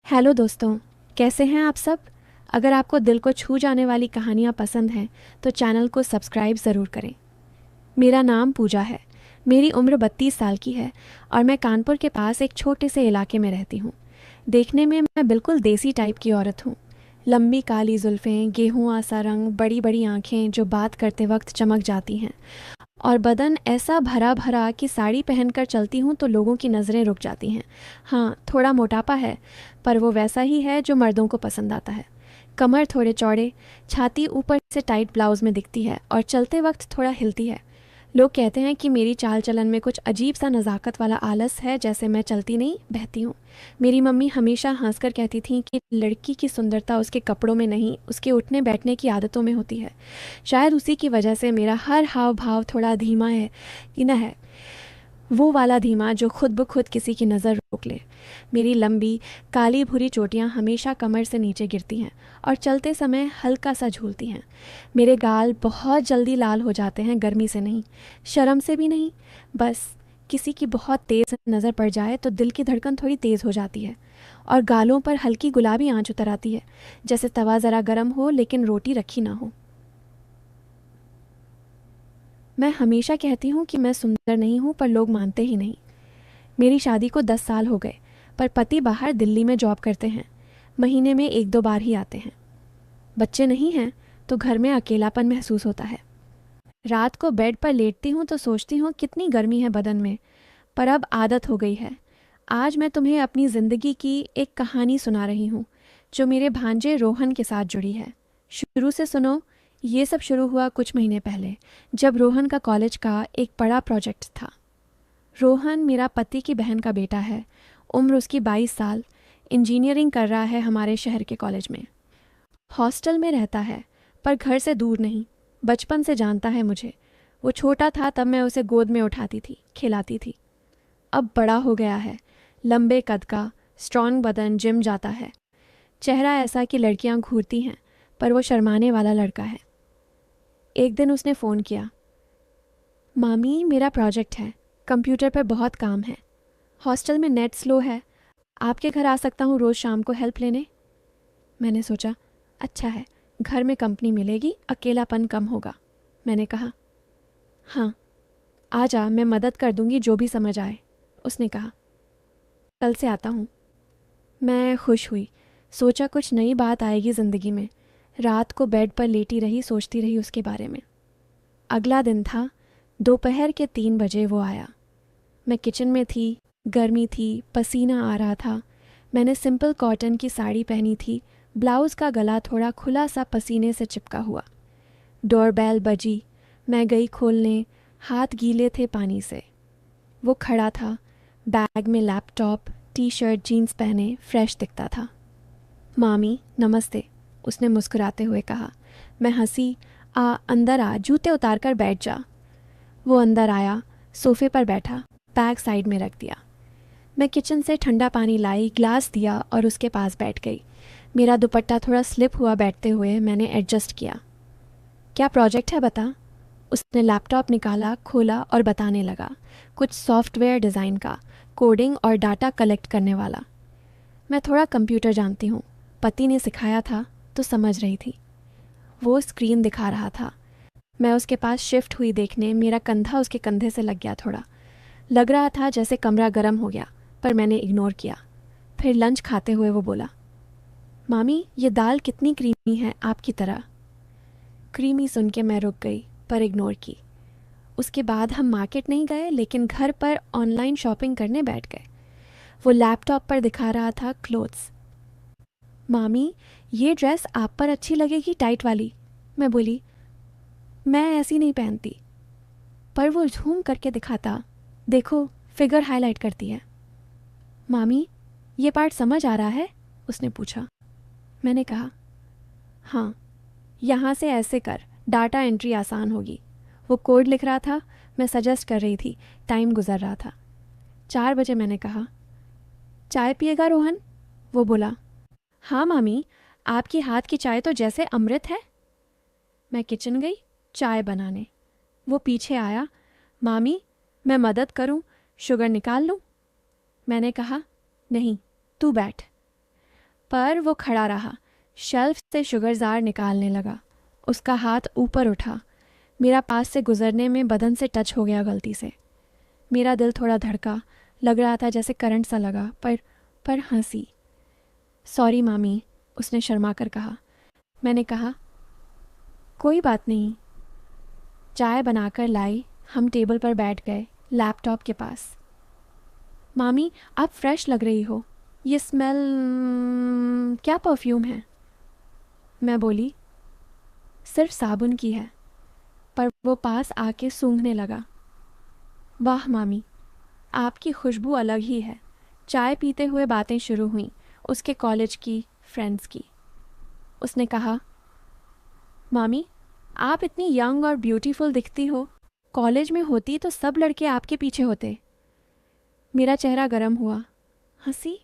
Hello दोस्तों, कैसे हैं आप सब। अगर आपको दिल को छू जाने वाली कहानियाँ पसंद हैं तो चैनल को सब्सक्राइब ज़रूर करें। मेरा नाम पूजा है। मेरी उम्र 32 साल की है और मैं कानपुर के पास एक छोटे से इलाके में रहती हूँ। देखने में मैं बिल्कुल देसी टाइप की औरत हूँ। लंबी काली जुल्फ़ें, गेहुआ सा रंग, बड़ी बड़ी आँखें जो बात करते वक्त चमक जाती हैं और बदन ऐसा भरा भरा कि साड़ी पहनकर चलती हूँ तो लोगों की नज़रें रुक जाती हैं। हाँ, थोड़ा मोटापा है, पर वो वैसा ही है जो मर्दों को पसंद आता है। कमर थोड़े चौड़े, छाती ऊपर से टाइट ब्लाउज में दिखती है और चलते वक्त थोड़ा हिलती है। लोग कहते हैं कि मेरी चाल चलन में कुछ अजीब सा नज़ाकत वाला आलस है, जैसे मैं चलती नहीं बहती हूँ। मेरी मम्मी हमेशा हंसकर कहती थी कि लड़की की सुंदरता उसके कपड़ों में नहीं, उसके उठने बैठने की आदतों में होती है। शायद उसी की वजह से मेरा हर हाव भाव थोड़ा धीमा है कि न है, वो वाला धीमा जो खुद ब खुद किसी की नज़र रोक ले। मेरी लंबी काली भूरी चोटियाँ हमेशा कमर से नीचे गिरती हैं और चलते समय हल्का सा झूलती हैं। मेरे गाल बहुत जल्दी लाल हो जाते हैं, गर्मी से नहीं, शर्म से भी नहीं, बस किसी की बहुत तेज़ नज़र पड़ जाए तो दिल की धड़कन थोड़ी तेज़ हो जाती है और गालों पर हल्की गुलाबी आंच उतर आती है, जैसे तवा ज़रा गर्म हो लेकिन रोटी रखी ना हो। मैं हमेशा कहती हूँ कि मैं सुंदर नहीं हूँ, पर लोग मानते ही नहीं। मेरी शादी को 10 साल हो गए, पर पति बाहर दिल्ली में जॉब करते हैं। महीने में 1-2 बार ही आते हैं। बच्चे नहीं हैं तो घर में अकेलापन महसूस होता है। रात को बेड पर लेटती हूँ तो सोचती हूँ कितनी गर्मी है बदन में, पर अब आदत हो गई है। आज मैं तुम्हें अपनी ज़िंदगी की एक कहानी सुना रही हूँ जो मेरे भांजे रोहन के साथ जुड़ी है। शुरू से सुनो। ये सब शुरू हुआ कुछ महीने पहले, जब रोहन का कॉलेज का एक बड़ा प्रोजेक्ट था। रोहन मेरा पति की बहन का बेटा है। उम्र उसकी 22 साल। इंजीनियरिंग कर रहा है हमारे शहर के कॉलेज में। हॉस्टल में रहता है, पर घर से दूर नहीं। बचपन से जानता है मुझे। वो छोटा था तब मैं उसे गोद में उठाती थी, खिलाती थी। अब बड़ा हो गया है, लंबे कद का, स्ट्रॉन्ग बदन, जिम जाता है। चेहरा ऐसा कि लड़कियां घूरती हैं, पर वो शर्माने वाला लड़का है। एक दिन उसने फ़ोन किया। मामी, मेरा प्रोजेक्ट है, कंप्यूटर पर बहुत काम है, हॉस्टल में नेट स्लो है, आपके घर आ सकता हूँ रोज़ शाम को हेल्प लेने। मैंने सोचा, अच्छा है, घर में कंपनी मिलेगी, अकेलापन कम होगा। मैंने कहा, हाँ आ जा, मैं मदद कर दूंगी जो भी समझ आए। उसने कहा, कल से आता हूँ। मैं खुश हुई। सोचा कुछ नई बात आएगी ज़िंदगी में। रात को बेड पर लेटी रही, सोचती रही उसके बारे में। अगला दिन था। दोपहर के 3 बजे वो आया। मैं किचन में थी, गर्मी थी, पसीना आ रहा था। मैंने सिंपल कॉटन की साड़ी पहनी थी, ब्लाउज़ का गला थोड़ा खुला सा पसीने से चिपका हुआ। डोरबेल बजी। मैं गई खोलने, हाथ गीले थे पानी से। वो खड़ा था, बैग में लैपटॉप, टी शर्ट, जीन्स पहने, फ्रेश दिखता था। मामी नमस्ते, उसने मुस्कुराते हुए कहा। मैं हंसी। अंदर आ, जूते उतार कर बैठ जा। वो अंदर आया, सोफे पर बैठा, बैग साइड में रख दिया। मैं किचन से ठंडा पानी लाई, ग्लास दिया और उसके पास बैठ गई। मेरा दुपट्टा थोड़ा स्लिप हुआ बैठते हुए, मैंने एडजस्ट किया। क्या प्रोजेक्ट है बता। उसने लैपटॉप निकाला, खोला और बताने लगा। कुछ सॉफ्टवेयर डिज़ाइन का, कोडिंग और डाटा कलेक्ट करने वाला। मैं थोड़ा कंप्यूटर जानती हूँ, पति ने सिखाया था तो समझ रही थी। वो स्क्रीन दिखा रहा था। मैं उसके पास शिफ्ट हुई देखने। मेरा कंधा उसके कंधे से लग गया थोड़ा। लग रहा था जैसे कमरा गर्म हो गया, पर मैंने इग्नोर किया। फिर लंच खाते हुए वो बोला, मामी ये दाल कितनी क्रीमी है, आपकी तरह। क्रीमी सुन के मैं रुक गई, पर इग्नोर की। उसके बाद हम मार्केट नहीं गए, लेकिन घर पर ऑनलाइन शॉपिंग करने बैठ गए। वो लैपटॉप पर दिखा रहा था क्लोथ्स। मामी ये ड्रेस आप पर अच्छी लगेगी, टाइट वाली। मैं बोली, मैं ऐसी नहीं पहनती। पर वो झूम करके दिखाता, देखो फिगर हाईलाइट करती है। मामी ये पार्ट समझ आ रहा है, उसने पूछा। मैंने कहा, हाँ, यहाँ से ऐसे कर, डाटा एंट्री आसान होगी। वो कोड लिख रहा था, मैं सजेस्ट कर रही थी। टाइम गुजर रहा था। 4 बजे मैंने कहा, चाय पिएगा रोहन। वो बोला, हाँ मामी, आपकी हाथ की चाय तो जैसे अमृत है। मैं किचन गई चाय बनाने। वो पीछे आया, मामी मैं मदद करूं, शुगर निकाल लूं। मैंने कहा, नहीं, तू बैठ। पर वो खड़ा रहा। शेल्फ से शुगर जार निकालने लगा। उसका हाथ ऊपर उठा। मेरा पास से गुजरने में बदन से टच हो गया गलती से। मेरा दिल थोड़ा धड़का, लग रहा था जैसे करंट सा लगा, पर हंसी। सॉरी मामी, उसने शर्मा कर कहा। मैंने कहा, कोई बात नहीं। चाय बनाकर लाई। हम टेबल पर बैठ गए, लैपटॉप के पास। मामी, आप फ्रेश लग रही हो। ये स्मेल क्या परफ्यूम है? मैं बोली, सिर्फ साबुन की है। पर वो पास आके सूंघने लगा। वाह मामी, आपकी खुशबू अलग ही है। चाय पीते हुए बातें शुरू हुईं, उसके कॉलेज की, फ्रेंड्स की। उसने कहा, मामी, आप इतनी यंग और ब्यूटीफुल दिखती हो। कॉलेज में होती तो सब लड़के आपके पीछे होते। मेरा चेहरा गर्म हुआ। हंसी।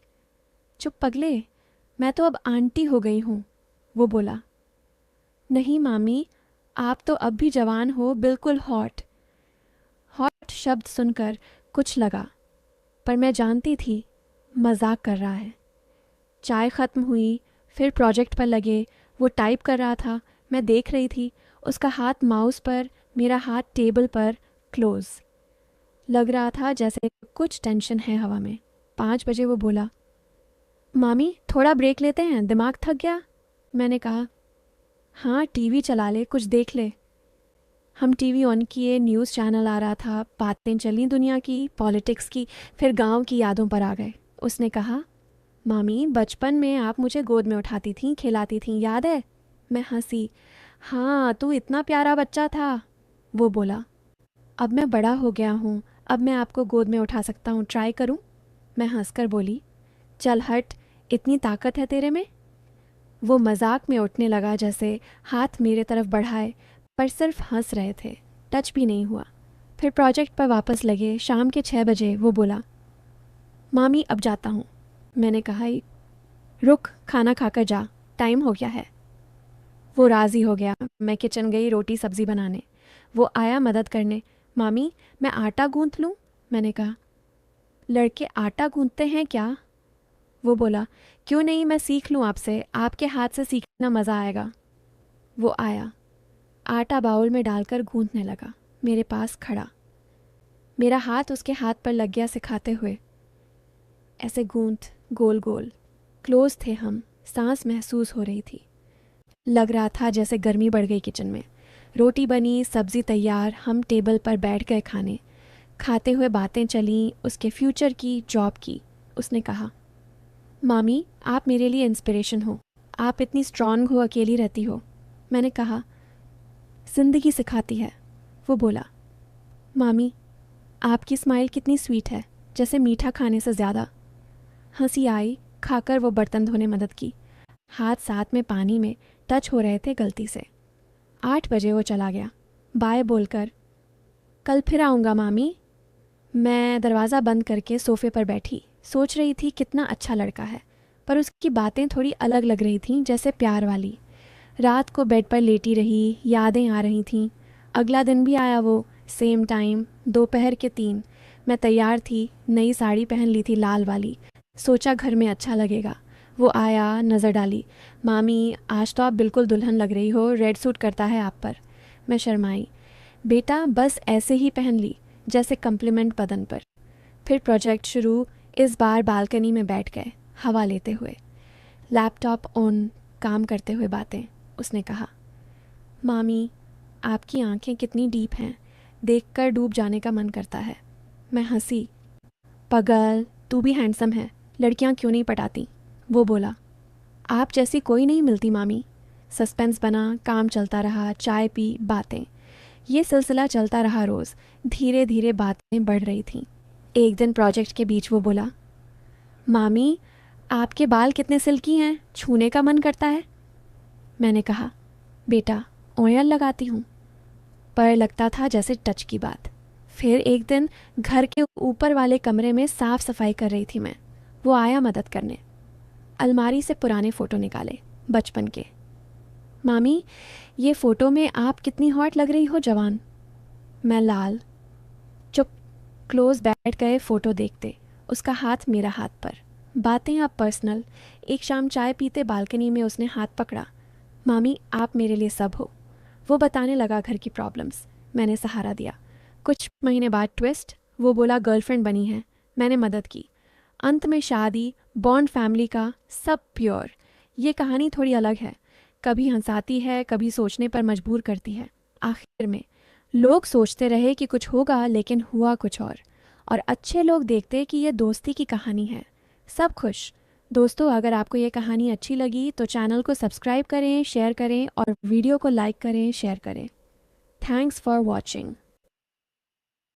चुप पगले, मैं तो अब आंटी हो गई हूँ, वो बोला। नहीं मामी, आप तो अब भी जवान हो, बिल्कुल हॉट। हॉट शब्द सुनकर कुछ लगा, पर मैं जानती थी मजाक कर रहा है। चाय ख़त्म हुई, फिर प्रोजेक्ट पर लगे। वो टाइप कर रहा था, मैं देख रही थी। उसका हाथ माउस पर, मेरा हाथ टेबल पर, क्लोज। लग रहा था जैसे कुछ टेंशन है हवा में। 5 बजे वो बोला, मामी थोड़ा ब्रेक लेते हैं, दिमाग थक गया। मैंने कहा, हाँ टीवी चला ले, कुछ देख ले। हम टीवी ऑन किए, न्यूज़ चैनल आ रहा था। बातें चली दुनिया की, पॉलिटिक्स की, फिर गांव की यादों पर आ गए। उसने कहा, मामी बचपन में आप मुझे गोद में उठाती थीं, खिलाती थीं, याद है? मैं हंसी। हाँ, तू इतना प्यारा बच्चा था। वो बोला, अब मैं बड़ा हो गया हूँ, अब मैं आपको गोद में उठा सकता हूँ, ट्राई करूँ? मैं हंसकर बोली, चल हट, इतनी ताकत है तेरे में? वो मजाक में उठने लगा, जैसे हाथ मेरे तरफ बढ़ाए, पर सिर्फ हंस रहे थे, टच भी नहीं हुआ। फिर प्रोजेक्ट पर वापस लगे। शाम के 6 बजे वो बोला, मामी अब जाता हूँ। मैंने कहा, रुक, खाना खाकर जा, टाइम हो गया है। वो राज़ी हो गया। मैं किचन गई रोटी सब्ज़ी बनाने। वो आया मदद करने। मामी, मैं आटा गूंथ लूँ? मैंने कहा, लड़के आटा गूंथते हैं क्या? वो बोला, क्यों नहीं, मैं सीख लूँ आपसे, आपके हाथ से सीखना मज़ा आएगा। वो आया, आटा बाउल में डालकर गूंथने लगा, मेरे पास खड़ा। मेरा हाथ उसके हाथ पर लग गया सिखाते हुए। ऐसे गूंथ, गोल गोल। क्लोज थे हम, सांस महसूस हो रही थी। लग रहा था जैसे गर्मी बढ़ गई किचन में। रोटी बनी, सब्ज़ी तैयार, हम टेबल पर बैठ गए खाने। खाते हुए बातें चलीं, उसके फ्यूचर की, जॉब की। उसने कहा, मामी आप मेरे लिए इंस्पिरेशन हो, आप इतनी स्ट्रांग हो, अकेली रहती हो। मैंने कहा, ज़िंदगी सिखाती है। वो बोला, मामी आपकी स्माइल कितनी स्वीट है, जैसे मीठा खाने से ज़्यादा। हंसी आई। खाकर वो बर्तन धोने मदद की। हाथ साथ में पानी में टच हो रहे थे गलती से। 8 बजे वो चला गया, बाय बोलकर। कल फिर आऊँगा मामी। मैं दरवाज़ा बंद करके सोफ़े पर बैठी, सोच रही थी कितना अच्छा लड़का है, पर उसकी बातें थोड़ी अलग लग रही थीं, जैसे प्यार वाली। रात को बेड पर लेटी रही, यादें आ रही थीं। अगला दिन भी आया वो, सेम टाइम, दोपहर के 3। मैं तैयार थी, नई साड़ी पहन ली थी, लाल वाली। सोचा घर में अच्छा लगेगा। वो आया, नज़र डाली। मामी आज तो आप बिल्कुल दुल्हन लग रही हो, रेड सूट करता है आप पर। मैं शर्माई। बेटा बस ऐसे ही पहन ली, जैसे कम्प्लीमेंट बदन पर। फिर प्रोजेक्ट शुरू। इस बार बालकनी में बैठ गए, हवा लेते हुए, लैपटॉप ऑन, काम करते हुए बातें। उसने कहा, मामी आपकी आंखें कितनी डीप हैं, देखकर डूब जाने का मन करता है। मैं हंसी। पगल, तू भी हैंडसम है, लड़कियां क्यों नहीं पटाती? वो बोला, आप जैसी कोई नहीं मिलती मामी। सस्पेंस बना, काम चलता रहा, चाय पी, बातें। ये सिलसिला चलता रहा रोज़। धीरे धीरे बातें बढ़ रही थीं। एक दिन प्रोजेक्ट के बीच वो बोला, मामी आपके बाल कितने सिल्की हैं, छूने का मन करता है। मैंने कहा, बेटा ऑयल लगाती हूँ, पर लगता था जैसे टच की बात। फिर एक दिन घर के ऊपर वाले कमरे में साफ सफाई कर रही थी मैं। वो आया मदद करने। अलमारी से पुराने फ़ोटो निकाले, बचपन के। मामी ये फ़ोटो में आप कितनी हॉट लग रही हो, जवान। मैं लाल। चुप। क्लोज बैठ गए फ़ोटो देखते, उसका हाथ मेरा हाथ पर। बातें अब पर्सनल। एक शाम चाय पीते बालकनी में उसने हाथ पकड़ा। मामी, आप मेरे लिए सब हो। वो बताने लगा घर की प्रॉब्लम्स। मैंने सहारा दिया। कुछ महीने बाद ट्विस्ट। वो बोला गर्लफ्रेंड बनी है। मैंने मदद की। अंत में शादी, बॉन्ड फैमिली का, सब प्योर। ये कहानी थोड़ी अलग है। कभी हंसाती है, कभी सोचने पर मजबूर करती है। आखिर में लोग सोचते रहे कि कुछ होगा, लेकिन हुआ कुछ और अच्छे लोग देखते कि ये दोस्ती की कहानी है। सब खुश। दोस्तों, अगर आपको ये कहानी अच्छी लगी तो चैनल को सब्सक्राइब करें, शेयर करें और वीडियो को लाइक करें, शेयर करें। Thanks for watching.